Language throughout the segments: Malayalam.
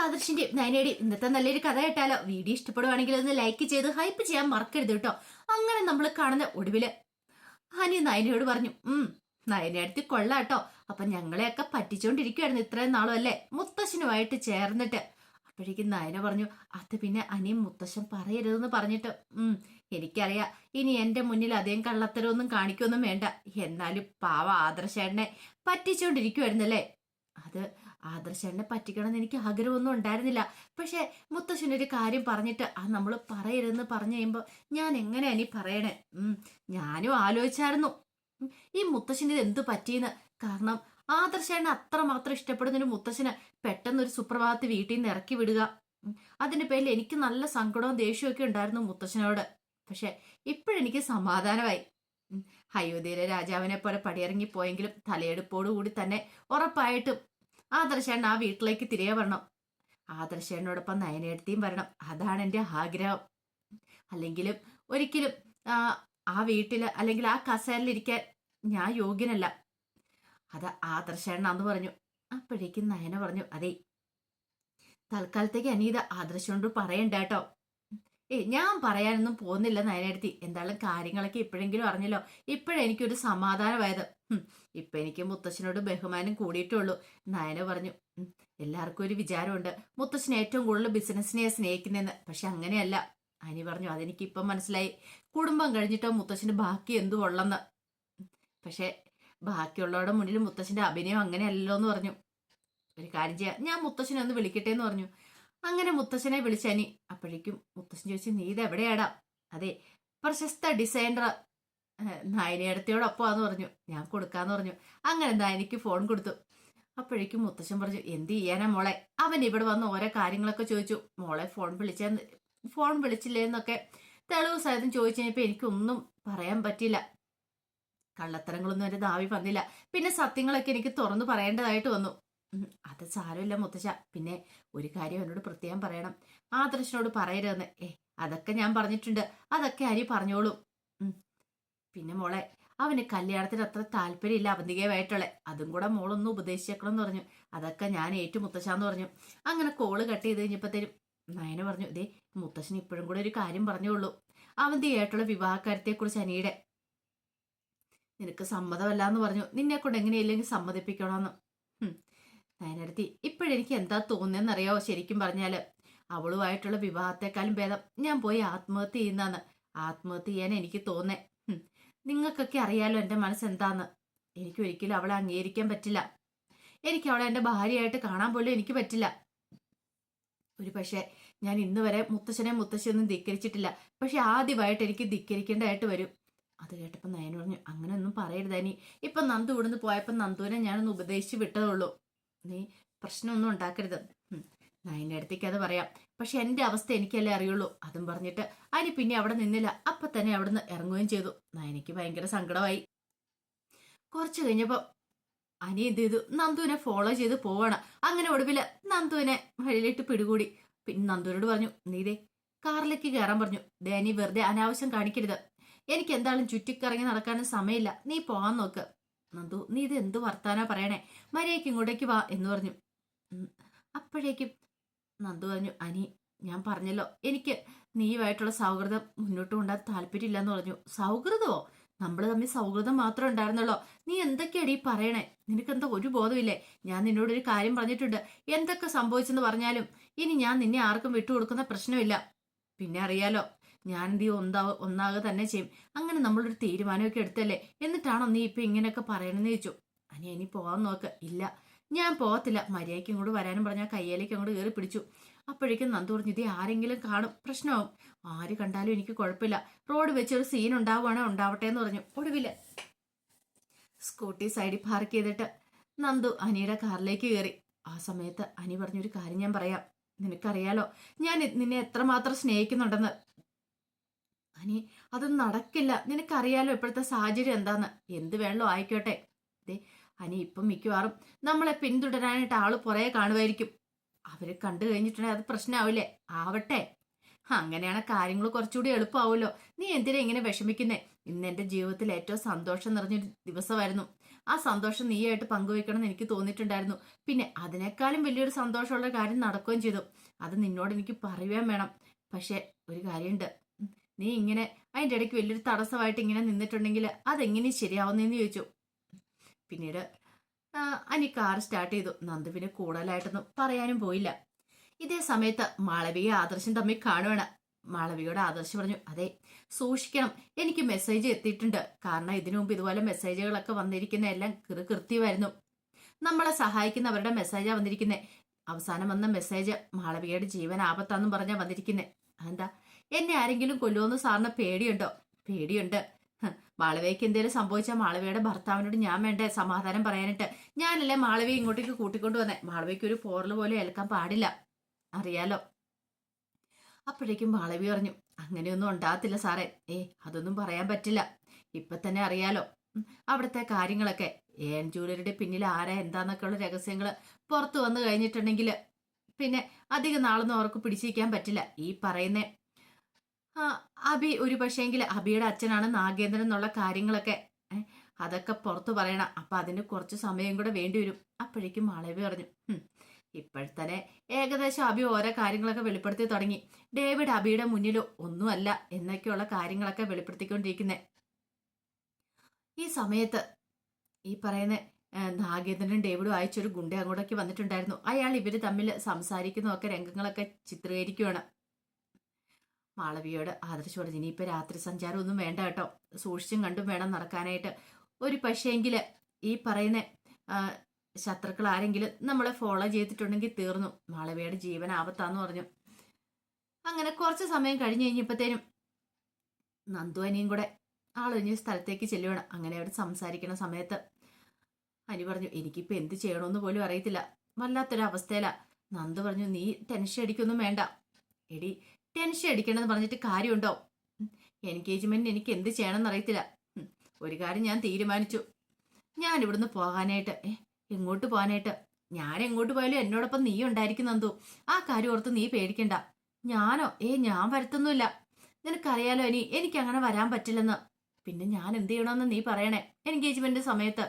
ആദർശിന്റെ നയനയുടെ ഇന്നത്തെ നല്ലൊരു കഥ കേട്ടാലോ? വീഡിയോ ഇഷ്ടപ്പെടുവാണെങ്കിൽ ഒന്ന് ലൈക്ക് ചെയ്ത് ഹൈപ്പ് ചെയ്യാൻ മറക്കരുത് കേട്ടോ. അങ്ങനെ നമ്മൾ കാണുന്ന ഒടുവില് ഹനി നയനയോട് പറഞ്ഞു, നയനടുത്ത് കൊള്ളാട്ടോ. അപ്പൊ ഞങ്ങളെയൊക്കെ പറ്റിച്ചോണ്ടിരിക്കുവായിരുന്നു ഇത്രയും നാളും അല്ലേ, മുത്തശ്ശനുമായിട്ട് ചേർന്നിട്ട്. അപ്പോഴേക്കും നയന പറഞ്ഞു, അത് പിന്നെ അനിയും മുത്തശ്ശൻ പറയരുതെന്ന് പറഞ്ഞിട്ട്. എനിക്കറിയാം, ഇനി എന്റെ മുന്നിൽ അധികം കള്ളത്തരമൊന്നും കാണിക്കൊന്നും വേണ്ട. എന്നാലും പാവ ആദർശേട്ടനെ പറ്റിച്ചോണ്ടിരിക്കുവായിരുന്നല്ലേ. അത് ആദർശേട്ടനെ പറ്റിക്കണമെന്ന് എനിക്ക് ആഗ്രഹമൊന്നും ഉണ്ടായിരുന്നില്ല. പക്ഷെ മുത്തശ്ശനൊരു കാര്യം പറഞ്ഞിട്ട് അത് നമ്മൾ പറയരുതെന്ന് പറഞ്ഞു കഴിയുമ്പോൾ ഞാൻ എങ്ങനെയാ ഇനി പറയണേ? ഞാനും ആലോചിച്ചായിരുന്നു ഈ മുത്തശ്ശന് ഇത് എന്ത് പറ്റിയെന്ന്. കാരണം ആദർശേട്ടനെ അത്രമാത്രം ഇഷ്ടപ്പെടുന്നൊരു മുത്തശ്ശന് പെട്ടെന്നൊരു സുപ്രഭാതത്തിൽ വീട്ടിൽ നിന്ന് ഇറക്കി വിടുക. അതിന്റെ പേരിൽ എനിക്ക് നല്ല സങ്കടവും ദേഷ്യവും ഒക്കെ ഉണ്ടായിരുന്നു മുത്തശ്ശനോട്. പക്ഷെ ഇപ്പോഴെനിക്ക് സമാധാനമായി. അയോധ്യയിലെ രാജാവിനെ പോലെ പടിയിറങ്ങിപ്പോയെങ്കിലും തലയെടുപ്പോടുകൂടി തന്നെ ഉറപ്പായിട്ടും ആദർശേട്ടൻ ആ വീട്ടിലേക്ക് തിരികെ വരണം. ആദർശേട്ടനോടൊപ്പം നയനേടത്തിയും വരണം. അതാണ് എൻ്റെ ആഗ്രഹം. അല്ലെങ്കിലും ഒരിക്കലും ആ വീട്ടില് അല്ലെങ്കിൽ ആ കസേരയിലിരിക്കാൻ ഞാൻ യോഗ്യനല്ല. അത് ആദർശേട്ടനാന്ന് പറഞ്ഞു. അപ്പോഴേക്കും നയന പറഞ്ഞു, അതെ, തൽക്കാലത്തേക്ക് അനീത ആദർശനോട് പറയണ്ട കേട്ടോ. ഞാൻ പറയാനൊന്നും പോകുന്നില്ല നയനടുത്തി. എന്തായാലും കാര്യങ്ങളൊക്കെ ഇപ്പോഴെങ്കിലും അറിഞ്ഞല്ലോ. ഇപ്പോഴെനിക്കൊരു സമാധാനമായത്. ഇപ്പൊ എനിക്ക് മുത്തശ്ശനോട് ബഹുമാനം കൂടിയിട്ടുള്ളൂ. നയന പറഞ്ഞു, എല്ലാവർക്കും ഒരു വിചാരമുണ്ട് മുത്തശ്ശൻ ഏറ്റവും കൂടുതൽ ബിസിനസ്സിനെ സ്നേഹിക്കുന്നെന്ന്. പക്ഷെ അങ്ങനെയല്ല. അനി പറഞ്ഞു, അതെനിക്കിപ്പം മനസ്സിലായി. കുടുംബം കഴിഞ്ഞിട്ടോ മുത്തശ്ശന് ബാക്കി എന്തു ഉള്ളെന്ന്. പക്ഷെ ബാക്കിയുള്ളവരുടെ മുന്നിൽ മുത്തശ്ശന്റെ അഭിനയം അങ്ങനെയല്ലോ എന്ന് പറഞ്ഞു. ഒരു കാര്യം ചെയ്യാം, ഞാൻ മുത്തശ്ശനെ ഒന്ന് വിളിക്കട്ടെ എന്ന് പറഞ്ഞു. അങ്ങനെ മുത്തശ്ശനെ വിളിച്ചനി. അപ്പോഴേക്കും മുത്തശ്ശൻ ചോദിച്ചു, നീ ഇത് എവിടെയാടാ? അതെ, പ്രശസ്ത ഡിസൈനർ നയനയടത്തിയോടൊപ്പമാന്ന് പറഞ്ഞു. ഞാൻ കൊടുക്കാന്ന് പറഞ്ഞു. അങ്ങനെ നയനയ്ക്ക് ഫോൺ കൊടുത്തു. അപ്പോഴേക്കും മുത്തശ്ശൻ പറഞ്ഞു, എന്ത് ചെയ്യാനാ മോളെ, അവൻ ഇവിടെ വന്ന് ഓരോ കാര്യങ്ങളൊക്കെ ചോദിച്ചു. മോളെ ഫോൺ വിളിച്ചില്ലേന്നൊക്കെ തെളിവ് സഹിതം ചോദിച്ചു കഴിഞ്ഞപ്പോ എനിക്കൊന്നും പറയാൻ പറ്റില്ല. കള്ളത്തരങ്ങളൊന്നും എന്റെ നാവി വന്നില്ല. പിന്നെ സത്യങ്ങളൊക്കെ എനിക്ക് തുറന്നു പറയേണ്ടതായിട്ട് വന്നു. അത് സാരമില്ല മുത്തശ്ശ. പിന്നെ ഒരു കാര്യം എന്നോട് പ്രത്യേകം പറയണം. ആദർശനോട് പറയരുതെന്ന്. അതൊക്കെ ഞാൻ പറഞ്ഞിട്ടുണ്ട്. അതൊക്കെ അരി പറഞ്ഞോളൂ. പിന്നെ മോളെ, അവന് കല്യാണത്തിന് അത്ര താല്പര്യമില്ല അവന്തികയുമായിട്ടുള്ള. അതും കൂടെ മോളൊന്ന് ഉപദേശിച്ചേക്കണം എന്ന് പറഞ്ഞു. അതൊക്കെ ഞാൻ ഏറ്റു മുത്തശ്ശാന്ന് പറഞ്ഞു. അങ്ങനെ കോള് കട്ട് ചെയ്ത് കഴിഞ്ഞപ്പോഴത്തേനും നയന പറഞ്ഞു, ഇതേ മുത്തശ്ശൻ ഇപ്പോഴും കൂടെ ഒരു കാര്യം പറഞ്ഞോളൂ. അവന്തികയായിട്ടുള്ള വിവാഹക്കാര്യത്തെക്കുറിച്ച് അനിയുടെ. നിനക്ക് സമ്മതമല്ല എന്ന് പറഞ്ഞു. നിന്നെ കൊണ്ട് എങ്ങനെയില്ലെങ്കിൽ സമ്മതിപ്പിക്കണമെന്ന്. നയനടുത്തി, ഇപ്പോഴെനിക്ക് എന്താ തോന്നുന്നറിയാവോ? ശരിക്കും പറഞ്ഞാല് അവളുമായിട്ടുള്ള വിവാഹത്തെക്കാളും ഭേദം ഞാൻ പോയി ആത്മഹത്യ ചെയ്യുന്നതാണ്. ആത്മഹത്യ ചെയ്യാൻ എനിക്ക് തോന്നേ. നിങ്ങൾക്കൊക്കെ അറിയാലോ എന്റെ മനസ്സെന്താന്ന്. എനിക്ക് ഒരിക്കലും അവളെ അംഗീകരിക്കാൻ പറ്റില്ല. എനിക്ക് അവളെ എന്റെ ഭാര്യയായിട്ട് കാണാൻ പോലും എനിക്ക് പറ്റില്ല. ഒരു പക്ഷേ ഞാൻ ഇന്ന് വരെ മുത്തശ്ശിയൊന്നും ധിക്കരിച്ചിട്ടില്ല. പക്ഷെ ആദ്യമായിട്ട് എനിക്ക് ധിക്കരിക്കേണ്ടതായിട്ട് വരും. അത് കേട്ടപ്പോൾ നയൻ പറഞ്ഞു, അങ്ങനെ ഒന്നും പറയരുതനി. ഇപ്പൊ നന്ദു ഇവിടുന്ന് പോയപ്പോ നന്ദുവിനെ ഞാനൊന്ന് ഉപദേശിച്ച് വിട്ടതുള്ളൂ. നീ പ്രശ്നമൊന്നും ഉണ്ടാക്കരുത്. നയൻ്റെ അടുത്തേക്ക് അത് പറയാം. പക്ഷെ എന്റെ അവസ്ഥ എനിക്കല്ലേ അറിയുള്ളൂ. അതും പറഞ്ഞിട്ട് അനി പിന്നെ അവിടെ നിന്നില്ല. അപ്പൊ തന്നെ അവിടുന്ന് ഇറങ്ങുകയും ചെയ്തു. നയനയ്ക്ക് ഭയങ്കര സങ്കടമായി. കുറച്ചു കഴിഞ്ഞപ്പോ അനി എന്ത് ചെയ്തു, നന്ദുവിനെ ഫോളോ ചെയ്ത് പോവാണ്. അങ്ങനെ ഒടുവില് നന്ദുവിനെ വഴിയിലിട്ട് പിടികൂടി. പിന്നെ നന്ദുവിനോട് പറഞ്ഞു, നീതേ കാറിലേക്ക് കയറാൻ പറഞ്ഞു. ദേനി വെറുതെ അനാവശ്യം കാണിക്കരുത്. എനിക്ക് എന്തായാലും ചുറ്റിക്കറങ്ങി നടക്കാനും സമയമില്ല. നീ പോവാൻ നോക്ക്. നന്ദു, നീ ഇത് എന്ത് വർത്താനാ പറയണേ? മര്യാദയ്ക്ക് ഇങ്ങോട്ടേക്ക് വാ എന്ന് പറഞ്ഞു. അപ്പോഴേക്കും നന്ദു പറഞ്ഞു, അനി, ഞാൻ പറഞ്ഞല്ലോ എനിക്ക് നീയുമായിട്ടുള്ള സൗഹൃദം മുന്നോട്ട് കൊണ്ടാൻ താല്പര്യമില്ലെന്ന് പറഞ്ഞു. സൗഹൃദമോ? നമ്മൾ തമ്മിൽ സൗഹൃദം മാത്രമേ ഉണ്ടായിരുന്നുള്ളോ? നീ എന്തൊക്കെയാടി പറയണേ? നിനക്കെന്താ ഒരു ബോധമില്ലേ? ഞാൻ നിന്നോടൊരു കാര്യം പറഞ്ഞിട്ടുണ്ട്. എന്തൊക്കെ സംഭവിച്ചെന്ന് പറഞ്ഞാലും ഇനി ഞാൻ നിന്നെ ആർക്കും വിട്ടുകൊടുക്കുന്ന പ്രശ്നമില്ല. പിന്നെ അറിയാലോ, ഞാൻ എന്ത് ഒന്നാകെ തന്നെ ചെയ്യും. അങ്ങനെ നമ്മളൊരു തീരുമാനമൊക്കെ എടുത്തല്ലേ, എന്നിട്ടാണോ നീ ഇപ്പൊ ഇങ്ങനെയൊക്കെ പറയണമെന്ന് ചോദിച്ചു. ഇനി പോവാൻ നോക്ക്. ഇല്ല, ഞാൻ പോകത്തില്ല. മര്യാദയ്ക്ക് ഇങ്ങോട്ട് വരാനും പറഞ്ഞാൽ കയ്യിലേക്ക് അങ്ങോട്ട് കയറി പിടിച്ചു. അപ്പോഴേക്കും നന്ദു പറഞ്ഞു, ഇത് ആരെങ്കിലും കാണും, പ്രശ്നമാവും. ആര് കണ്ടാലും എനിക്ക് കുഴപ്പമില്ല. റോഡ് വെച്ചൊരു സീൻ ഉണ്ടാവുകയാണെ ഉണ്ടാവട്ടെ എന്ന് പറഞ്ഞു. ഒടുവില് സ്കൂട്ടി സൈഡിൽ പാർക്ക് ചെയ്തിട്ട് നന്ദു അനിയുടെ കാറിലേക്ക് കയറി. ആ സമയത്ത് അനി പറഞ്ഞൊരു കാര്യം ഞാൻ പറയാം. നിനക്കറിയാലോ ഞാൻ നിന്നെ എത്രമാത്രം സ്നേഹിക്കുന്നുണ്ടെന്ന്. അനി, അതൊന്നും നടക്കില്ല. നിനക്കറിയാലോ ഇപ്പോഴത്തെ സാഹചര്യം എന്താന്ന്. എന്ത് വേണമല്ലോ ആയിക്കോട്ടെ. ദേ അനി, ഇപ്പം മിക്കവാറും നമ്മളെ പിന്തുടരാനായിട്ട് ആള് പുറകെ കാണുമായിരിക്കും. അവര് കണ്ടു കഴിഞ്ഞിട്ടുണ്ടെങ്കിൽ അത് പ്രശ്നമാവില്ലേ? ആവട്ടെ. അങ്ങനെയാണ് കാര്യങ്ങൾ കുറച്ചുകൂടി എളുപ്പമാവുമല്ലോ. നീ എന്തിനാ ഇങ്ങനെ വിഷമിക്കുന്നേ? ഇന്ന് എന്റെ ജീവിതത്തിൽ ഏറ്റവും സന്തോഷം നിറഞ്ഞൊരു ദിവസമായിരുന്നു. ആ സന്തോഷം നീയായിട്ട് പങ്കുവെക്കണം എന്ന് എനിക്ക് തോന്നിയിട്ടുണ്ടായിരുന്നു. പിന്നെ അതിനേക്കാളും വലിയൊരു സന്തോഷമുള്ള കാര്യം നടക്കുകയും ചെയ്തു. അത് നിന്നോട് എനിക്ക് പറയുകയും വേണം. പക്ഷെ ഒരു കാര്യമുണ്ട്. നീ ഇങ്ങനെ അതിൻ്റെ ഇടയ്ക്ക് വലിയൊരു തടസ്സമായിട്ട് ഇങ്ങനെ നിന്നിട്ടുണ്ടെങ്കിൽ അതെങ്ങനെ ശരിയാവുന്നതെന്ന് ചോദിച്ചു. പിന്നീട് അനി കാർ സ്റ്റാർട്ട് ചെയ്തു. നന്ദുവിന് കൂടുതലായിട്ടൊന്നും പറയാനും പോയില്ല. ഇതേ സമയത്ത് മാളവിക ആദർശം തമ്മിൽ കാണുവാണ്. മാളവികയോട് ആദർശ് പറഞ്ഞു, അതെ സൂക്ഷിക്കണം, എനിക്ക് മെസ്സേജ് എത്തിയിട്ടുണ്ട്. കാരണം ഇതിനു മുമ്പ് ഇതുപോലെ മെസ്സേജുകളൊക്കെ വന്നിരിക്കുന്ന എല്ലാം കൃത്യമായിരുന്നു. നമ്മളെ സഹായിക്കുന്നവരുടെ മെസ്സേജാ വന്നിരിക്കുന്നത്. അവസാനം വന്ന മെസ്സേജ് മാളവികയുടെ ജീവൻ ആപത്താന്നും പറഞ്ഞാ വന്നിരിക്കുന്നത്. അതെന്താ, എന്നെ ആരെങ്കിലും കൊല്ലുമെന്ന് സാറിന് പേടിയുണ്ടോ? പേടിയുണ്ട്. മാളവികയ്ക്ക് എന്തെങ്കിലും സംഭവിച്ചാൽ മാളവികയുടെ ഭർത്താവിനോട് ഞാൻ വേണ്ടേ സമാധാനം പറയാനിട്ട്? ഞാനല്ലേ മാളവിക ഇങ്ങോട്ടേക്ക് കൂട്ടിക്കൊണ്ടു വന്നേ. മാളവികയ്ക്ക് ഒരു പോറൽ പോലെ ഏൽക്കാൻ പാടില്ല, അറിയാലോ. അപ്പോഴേക്കും മാളവി പറഞ്ഞു, അങ്ങനെയൊന്നും ഉണ്ടാകത്തില്ല സാറേ. അതൊന്നും പറയാൻ പറ്റില്ല. ഇപ്പൊ തന്നെ അറിയാലോ അവിടുത്തെ കാര്യങ്ങളൊക്കെ. AN ജ്വല്ലറിയുടെ പിന്നിൽ ആരാ എന്താന്നൊക്കെ ഉള്ള രഹസ്യങ്ങൾ പുറത്തു വന്നു കഴിഞ്ഞിട്ടുണ്ടെങ്കിൽ പിന്നെ അധികം നാളൊന്നും അവർക്ക് പിടിച്ചിരിക്കാൻ പറ്റില്ല. ഈ പറയുന്ന അബി ഒരു പക്ഷേങ്കിൽ അബിയുടെ അച്ഛനാണ് നാഗേന്ദ്രൻ എന്നുള്ള കാര്യങ്ങളൊക്കെ അതൊക്കെ പുറത്തു പറയണം. അപ്പൊ അതിന് കുറച്ച് സമയം കൂടെ വേണ്ടി വരും. അപ്പോഴേക്കും മാളവി പറഞ്ഞു, ഇപ്പോഴത്തന്നെ ഏകദേശം അബി ഓരോ കാര്യങ്ങളൊക്കെ വെളിപ്പെടുത്തി തുടങ്ങി. ഡേവിഡ് അബിയുടെ മുന്നിൽ ഒന്നുമല്ല എന്നൊക്കെയുള്ള കാര്യങ്ങളൊക്കെ വെളിപ്പെടുത്തിക്കൊണ്ടിരിക്കുന്നത്. ഈ സമയത്ത് ഈ പറയുന്ന നാഗേന്ദ്രനും ഡേവിഡും അയച്ചൊരു ഗുണ്ട അങ്ങോട്ടേക്ക് വന്നിട്ടുണ്ടായിരുന്നു. അയാൾ ഇവര് തമ്മിൽ സംസാരിക്കുന്നതൊക്കെ രംഗങ്ങളൊക്കെ ചിത്രീകരിക്കുകയാണ്. മാളവിയോട് ആദർശ് പറഞ്ഞു, ഇനിയിപ്പോ രാത്രി സഞ്ചാരം ഒന്നും വേണ്ട കേട്ടോ, സൂക്ഷിച്ചും കണ്ടും വേണം നടക്കാനായിട്ട്. ഒരു പക്ഷേങ്കില് ഈ പറയുന്ന ശത്രുക്കൾ ആരെങ്കിലും നമ്മളെ ഫോളോ ചെയ്തിട്ടുണ്ടെങ്കിൽ തീർന്നു, മാളവിയുടെ ജീവൻ ആപത്താന്ന് പറഞ്ഞു. അങ്ങനെ കുറച്ച് സമയം കഴിഞ്ഞ് കഴിഞ്ഞപ്പോഴത്തേനും നന്ദു അനിയും കൂടെ ആളൊഴിഞ്ഞ സ്ഥലത്തേക്ക് ചെല്ലുവാണ്. അങ്ങനെ അവിടെ സംസാരിക്കുന്ന സമയത്ത് അനി പറഞ്ഞു, എനിക്കിപ്പോ എന്ത് ചെയ്യണമെന്ന് പോലും അറിയത്തില്ല, വല്ലാത്തൊരവസ്ഥയിലാ. നന്ദു പറഞ്ഞു, നീ ടെൻഷൻ അടിക്കൊന്നും വേണ്ട. എടി, ടെൻഷൻ അടിക്കണമെന്ന് പറഞ്ഞിട്ട് കാര്യമുണ്ടോ? എൻഗേജ്മെന്റിന് എനിക്ക് എന്ത് ചെയ്യണമെന്ന് അറിയത്തില്ല. ഒരു കാര്യം ഞാൻ തീരുമാനിച്ചു, ഞാൻ ഇവിടുന്ന് പോകാനായിട്ട്. എങ്ങോട്ട് പോകാനായിട്ട്? ഞാൻ എങ്ങോട്ട് പോയാലും എന്നോടൊപ്പം നീ ഉണ്ടായിരിക്കും നന്ദു. ആ കാര്യം ഓർത്ത് നീ പേടിക്കണ്ട. ഞാനോ? ഞാൻ വരത്തൊന്നുമില്ല. നിനക്കറിയാലോ ഇനി എനിക്ക് അങ്ങനെ വരാൻ പറ്റില്ലെന്ന്. പിന്നെ ഞാൻ എന്ത് ചെയ്യണമെന്ന് നീ പറയണേ എൻഗേജ്മെന്റ് സമയത്ത്.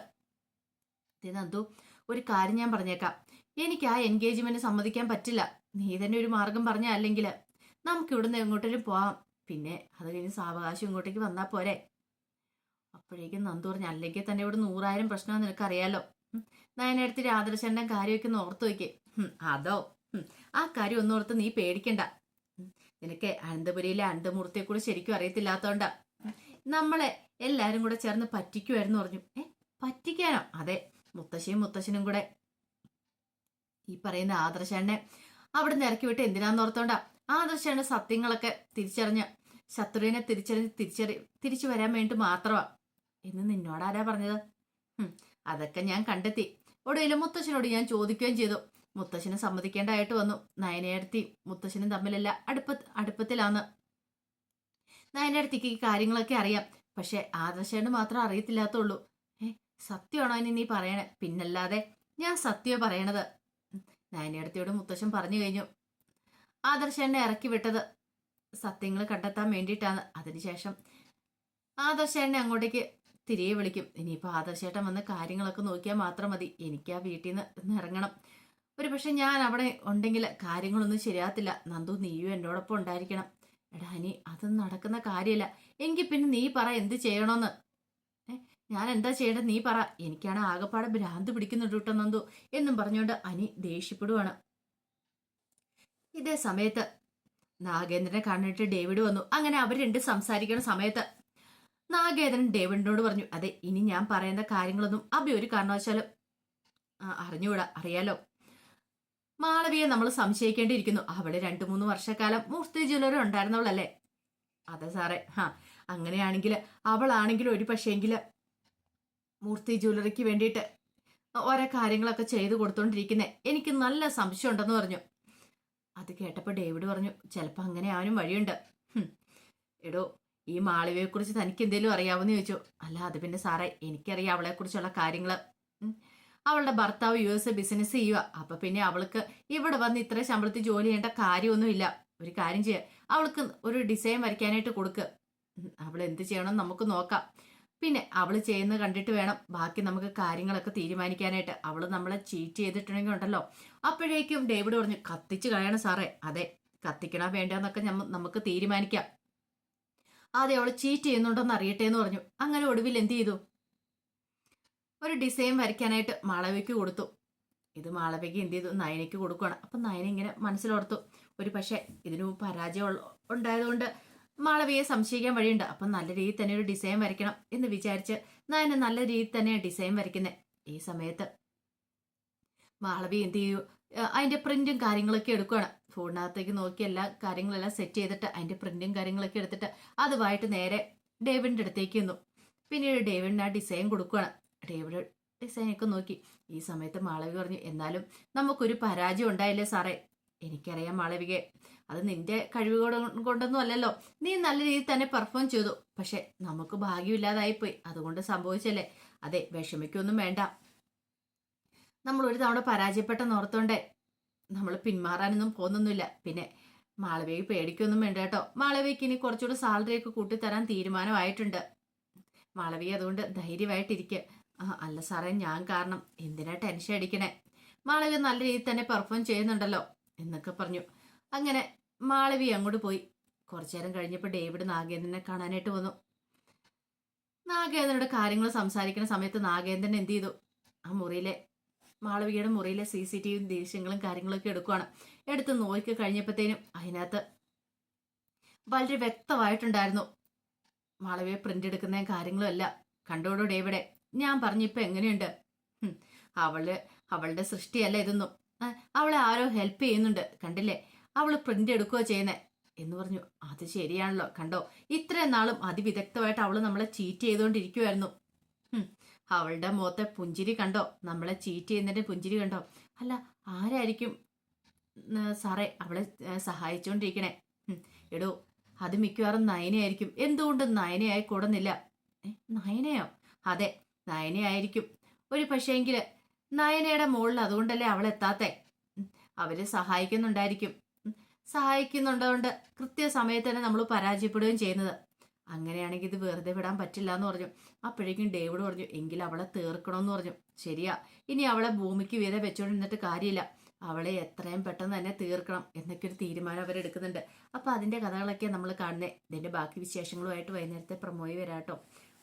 നന്ദു, ഒരു കാര്യം ഞാൻ പറഞ്ഞേക്കാം, എനിക്ക് ആ എൻഗേജ്മെന്റ് സമ്മതിക്കാൻ പറ്റില്ല. നീ തന്നെ ഒരു മാർഗം പറഞ്ഞ, അല്ലെങ്കിൽ നമുക്ക് ഇവിടുന്ന് എങ്ങോട്ടേലും പോവാം. പിന്നെ അത് കഴിഞ്ഞ് സാവകാശം ഇങ്ങോട്ടേക്ക് വന്നാൽ പോരെ. അപ്പോഴേക്കും നന്ദു പറഞ്ഞു, അല്ലെങ്കിൽ തന്നെ ഇവിടെ 100,000 പ്രശ്നം നിനക്കറിയാലോ. നയനടുത്ത് ആദർശന്റെ കാര്യമൊക്കെ ഒന്ന് ഓർത്തു വയ്ക്കേ. അതോ? ആ കാര്യം ഒന്നും ഓർത്ത് നീ പേടിക്കണ്ട. നിനക്ക് അനന്തപുരിയിലെ അനന്തമൂർത്തിയെ കൂടെ ശരിക്കും അറിയത്തില്ലാത്തോണ്ടാ നമ്മളെ എല്ലാരും കൂടെ ചേർന്ന് പറ്റിക്കുമായിരുന്നു പറഞ്ഞു. പറ്റിക്കാനോ? അതെ, മുത്തശ്ശിയും മുത്തശ്ശനും കൂടെ ഈ പറയുന്ന ആദർശനെ അവിടെ നിന്ന് ഇറക്കി വിട്ട് എന്തിനാന്ന് ഓർത്തോണ്ടാ. ആദർശന്റെ സത്യങ്ങളൊക്കെ തിരിച്ചറിഞ്ഞ് ശത്രുവിനെ തിരിച്ചു വരാൻ വേണ്ടി മാത്രമാ എന്ന് നിന്നോടാരാ പറഞ്ഞത്? അതൊക്കെ ഞാൻ കണ്ടെത്തി. ഒടുവിൽ മുത്തശ്ശനോട് ഞാൻ ചോദിക്കുകയും ചെയ്തു. മുത്തശ്ശന് സമ്മതിക്കേണ്ടതായിട്ട് വന്നു. നയനയടുത്തി മുത്തശ്ശനും തമ്മിലല്ല അടുപ്പത്തിലാന്ന്. നയനടുത്തിക്ക് ഈ കാര്യങ്ങളൊക്കെ അറിയാം, പക്ഷെ ആദർശന് മാത്രം അറിയത്തില്ലാത്തുള്ളൂ. സത്യമാണോ ഇനി നീ പറയണേ? പിന്നല്ലാതെ ഞാൻ സത്യം പറയണത്. നയനയടുത്തിയോട് മുത്തശ്ശൻ പറഞ്ഞു കഴിഞ്ഞു, ആദർശനെ ഇറക്കി വിട്ടത് സത്യങ്ങൾ കണ്ടെത്താൻ വേണ്ടിയിട്ടാണ്. അതിനുശേഷം ആദർശനെ അങ്ങോട്ടേക്ക് തിരികെ വിളിക്കും. ഇനിയിപ്പോൾ ആദർശേട്ടൻ വന്ന് കാര്യങ്ങളൊക്കെ നോക്കിയാൽ മാത്രം മതി. എനിക്ക് ആ വീട്ടിൽ നിന്ന് ഇറങ്ങണം. ഒരു പക്ഷെ ഞാൻ അവിടെ ഉണ്ടെങ്കിൽ കാര്യങ്ങളൊന്നും ശരിയാകത്തില്ല. നന്ദു, നീയും എന്നോടൊപ്പം ഉണ്ടായിരിക്കണം. എടാ അനി, അതൊന്നും നടക്കുന്ന കാര്യമല്ല. എങ്കിൽ പിന്നെ നീ പറ എന്ത് ചെയ്യണമെന്ന്. ഞാൻ എന്താ ചെയ്യേണ്ടത് നീ പറ. എനിക്കാണ് ആകെപ്പാടെ ഭ്രാന്ത് പിടിക്കുന്നുണ്ട് കേട്ടോ നന്ദു എന്നും പറഞ്ഞുകൊണ്ട് അനി ദേഷ്യപ്പെടുവാണ്. ഇതേ സമയത്ത് നാഗേന്ദ്രനെ കണ്ടിട്ട് ഡേവിഡ് വന്നു. അങ്ങനെ അവർ രണ്ട് സംസാരിക്കുന്ന സമയത്ത് നാഗേന്ദ്രൻ ഡേവിഡിനോട് പറഞ്ഞു, അതെ, ഇനി ഞാൻ പറയുന്ന കാര്യങ്ങളൊന്നും അബി ഒരു കാരണവശാലും അറിഞ്ഞുകൂടാ. അറിയാലോ, മാളവിയെ നമ്മൾ സംശയിക്കേണ്ടിയിരിക്കുന്നു. അവള് 2-3 വർഷക്കാലം മൂർത്തി ജ്വല്ലറി ഉണ്ടായിരുന്നവളല്ലേ? അതെ സാറേ. അങ്ങനെയാണെങ്കിൽ അവളാണെങ്കിൽ ഒരു പക്ഷേങ്കില് മൂർത്തി ജ്വല്ലറിക്ക് വേണ്ടിയിട്ട് ഓരോ കാര്യങ്ങളൊക്കെ ചെയ്തു കൊടുത്തോണ്ടിരിക്കുന്നേ എനിക്ക് നല്ല സംശയം ഉണ്ടെന്ന് പറഞ്ഞു. അത് കേട്ടപ്പോൾ ഡേവിഡ് പറഞ്ഞു, ചിലപ്പോൾ അങ്ങനെ ആവാനും വഴിയുണ്ട്. എടോ, ഈ മാളവിയെ കുറിച്ച് തനിക്ക് എന്തെങ്കിലും അറിയാവെന്ന് ചോദിച്ചു. അല്ല, അത് പിന്നെ സാറേ, എനിക്കറിയാം അവളെ കുറിച്ചുള്ള കാര്യങ്ങള്. അവളുടെ ഭർത്താവ് US ബിസിനസ് ചെയ്യുക. അപ്പൊ പിന്നെ അവൾക്ക് ഇവിടെ വന്ന് ഇത്ര ശമ്പളത്തിൽ ജോലി ചെയ്യേണ്ട കാര്യമൊന്നുമില്ല. ഒരു കാര്യം ചെയ്യുക, അവൾക്ക് ഒരു ഡിസൈൻ വരയ്ക്കാനായിട്ട് കൊടുക്ക്. അവൾ എന്ത് ചെയ്യണമെന്ന് നമുക്ക് നോക്കാം. പിന്നെ അവള് ചെയ്യുന്നത് കണ്ടിട്ട് വേണം ബാക്കി നമുക്ക് കാര്യങ്ങളൊക്കെ തീരുമാനിക്കാനായിട്ട്. അവള് നമ്മളെ ചീറ്റ് ചെയ്തിട്ടുണ്ടെങ്കിൽ ഉണ്ടല്ലോ. അപ്പോഴേക്കും ഡേവിഡ് പറഞ്ഞു, കത്തിച്ച് കളയണം സാറേ. അതെ, കത്തിക്കണോ വേണ്ടെന്നൊക്കെ നമുക്ക് തീരുമാനിക്കാം. അതെ, അവള് ചീറ്റ് ചെയ്യുന്നുണ്ടോന്ന് അറിയട്ടെ എന്ന് പറഞ്ഞു. അങ്ങനെ ഒടുവിൽ എന്ത് ചെയ്തു, ഒരു ഡിസൈൻ വരയ്ക്കാനായിട്ട് മാളവികയ്ക്ക് കൊടുത്തു. ഇത് മാളവിക എന്ത് ചെയ്തു, നയനയ്ക്ക് കൊടുക്കുകയാണ്. അപ്പം നയന ഇങ്ങനെ മനസ്സിലോർത്തു, ഒരു പക്ഷേ ഇതിനു പരാജയം ഉണ്ടായതുകൊണ്ട് മാളവിയെ സംശയിക്കാൻ വഴിയുണ്ട്. അപ്പം നല്ല രീതിയിൽ തന്നെ ഒരു ഡിസൈൻ വരയ്ക്കണം എന്ന് വിചാരിച്ച് നയന നല്ല രീതിയിൽ തന്നെ ഡിസൈൻ വരയ്ക്കുന്നത്. ഈ സമയത്ത് മാളവി എന്ത് ചെയ്യൂ, അതിന്റെ പ്രിന്റും കാര്യങ്ങളൊക്കെ എടുക്കുകയാണ്. ഫോണിനകത്തേക്ക് നോക്കി എല്ലാ കാര്യങ്ങളെല്ലാം സെറ്റ് ചെയ്തിട്ട് അതിന്റെ പ്രിന്റും കാര്യങ്ങളൊക്കെ എടുത്തിട്ട് അതുമായിട്ട് നേരെ ഡേവിഡിന്റെ അടുത്തേക്ക് വന്നു. പിന്നീട് ഡേവിഡിന് ആ ഡിസൈൻ കൊടുക്കുകയാണ്. ഡേവിഡ് ഡിസൈനൊക്കെ നോക്കി. ഈ സമയത്ത് മാളവിക പറഞ്ഞു, എന്നാലും നമുക്കൊരു പരാജയം ഉണ്ടായില്ലേ സാറേ. എനിക്കറിയാം മാളവികയെ, അത് നിന്റെ കഴിവുകൾ കൊണ്ടൊന്നും അല്ലല്ലോ. നീ നല്ല രീതിയിൽ തന്നെ പെർഫോം ചെയ്തു. പക്ഷെ നമുക്ക് ഭാഗ്യമില്ലാതായിപ്പോയി, അതുകൊണ്ട് സംഭവിച്ചല്ലേ. അതെ, വിഷമിക്കൊന്നും വേണ്ട. നമ്മൾ ഒരു തവണ പരാജയപ്പെട്ടെന്ന് ഓർത്തോണ്ടേ നമ്മൾ പിന്മാറാനൊന്നും പോകുന്നൊന്നുമില്ല. പിന്നെ മാളവികയ്ക്ക് പേടിക്കൊന്നും വേണ്ട കേട്ടോ. മാളവികയ്ക്ക് ഇനി കുറച്ചുകൂടി സാലറി ഒക്കെ കൂട്ടിത്തരാൻ തീരുമാനമായിട്ടുണ്ട്. മാളവിക അതുകൊണ്ട് ധൈര്യമായിട്ടിരിക്കുക. അല്ല സാറേ, ഞാൻ കാരണം എന്തിനാ ടെൻഷൻ അടിക്കണേ. മാളവിക നല്ല രീതിയിൽ തന്നെ പെർഫോം ചെയ്യുന്നുണ്ടല്ലോ എന്നൊക്കെ പറഞ്ഞു. അങ്ങനെ മാളവി അങ്ങോട്ട് പോയി. കുറച്ചു നേരം കഴിഞ്ഞപ്പോൾ ഡേവിഡ് നാഗേന്ദ്രനെ കാണാനായിട്ട് വന്നു. നാഗേന്ദ്രനോട് കാര്യങ്ങൾ സംസാരിക്കുന്ന സമയത്ത് നാഗേന്ദ്രൻ എന്ത് ചെയ്തു, ആ മുറിയിലെ മാളവികയുടെ മുറിയിലെ CCTV ദൃശ്യങ്ങളും കാര്യങ്ങളൊക്കെ എടുക്കുകയാണ്. എടുത്ത് നോക്കി കഴിഞ്ഞപ്പോഴത്തേനും അതിനകത്ത് വളരെ വ്യക്തമായിട്ടുണ്ടായിരുന്നു മാളവിയെ പ്രിന്റ് എടുക്കുന്നതും കാര്യങ്ങളും എല്ലാം. കണ്ടോടോ ഡേവിഡെ, ഞാൻ പറഞ്ഞിപ്പോ എങ്ങനെയുണ്ട്? അവളുടെ സൃഷ്ടിയല്ല ഇതൊന്നും. അവളെ ആരോ ഹെൽപ്പ് ചെയ്യുന്നുണ്ട്, കണ്ടില്ലേ? അവള് പ്രിന്റ് എടുക്കുകയോ ചെയ്യുന്നേ എന്ന് പറഞ്ഞു. അത് ശരിയാണല്ലോ, കണ്ടോ, ഇത്രയും നാളും അതിവിദഗ്ധമായിട്ട് അവള് നമ്മളെ ചീറ്റ് ചെയ്തുകൊണ്ടിരിക്കുവായിരുന്നു. അവളുടെ മുഖത്തെ പുഞ്ചിരി കണ്ടോ, നമ്മളെ ചീറ്റ് ചെയ്യുന്നതിന്റെ പുഞ്ചിരി കണ്ടോ? അല്ല, ആരായിരിക്കും സാറേ അവളെ സഹായിച്ചുകൊണ്ടിരിക്കണേ? എടോ, അത് മിക്കവാറും നയനയായിരിക്കും. എന്തുകൊണ്ട് നയനയായി കൂടുന്നില്ല? നയനയോ? അതെ, നയനയായിരിക്കും. ഒരു പക്ഷേങ്കില് നയനയുടെ മുകളിൽ അതുകൊണ്ടല്ലേ അവളെത്താത്തെ. അവര് സഹായിക്കുന്നുണ്ടായിരിക്കും. സഹായിക്കുന്നുണ്ടോണ്ട് കൃത്യസമയത്ത് തന്നെ നമ്മൾ പരാജയപ്പെടുകയും ചെയ്യുന്നത്. അങ്ങനെയാണെങ്കിൽ ഇത് വെറുതെ വിടാൻ പറ്റില്ല എന്ന് പറഞ്ഞു. അപ്പോഴേക്കും ഡേവിഡ് പറഞ്ഞു, എങ്കിൽ അവളെ തീർക്കണമെന്ന് പറഞ്ഞു. ശരിയാ, ഇനി അവളെ ഭൂമിക്ക് വീരെ വെച്ചോണ്ടിരുന്നിട്ട് കാര്യമില്ല. അവളെ എത്രയും പെട്ടെന്ന് തന്നെ തീർക്കണം എന്നൊക്കെ ഒരു തീരുമാനം അവരെടുക്കുന്നുണ്ട്. അപ്പൊ അതിന്റെ കഥകളൊക്കെ നമ്മൾ കാണുന്നത്. ഇതിന്റെ ബാക്കി വിശേഷങ്ങളുമായിട്ട് വൈകുന്നേരത്തെ പ്രമോയി വരാട്ടോ.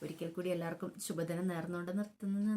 ഒരിക്കൽ കൂടി എല്ലാവർക്കും ശുഭദിനം നേർന്നുകൊണ്ട് നിർത്തുന്നു.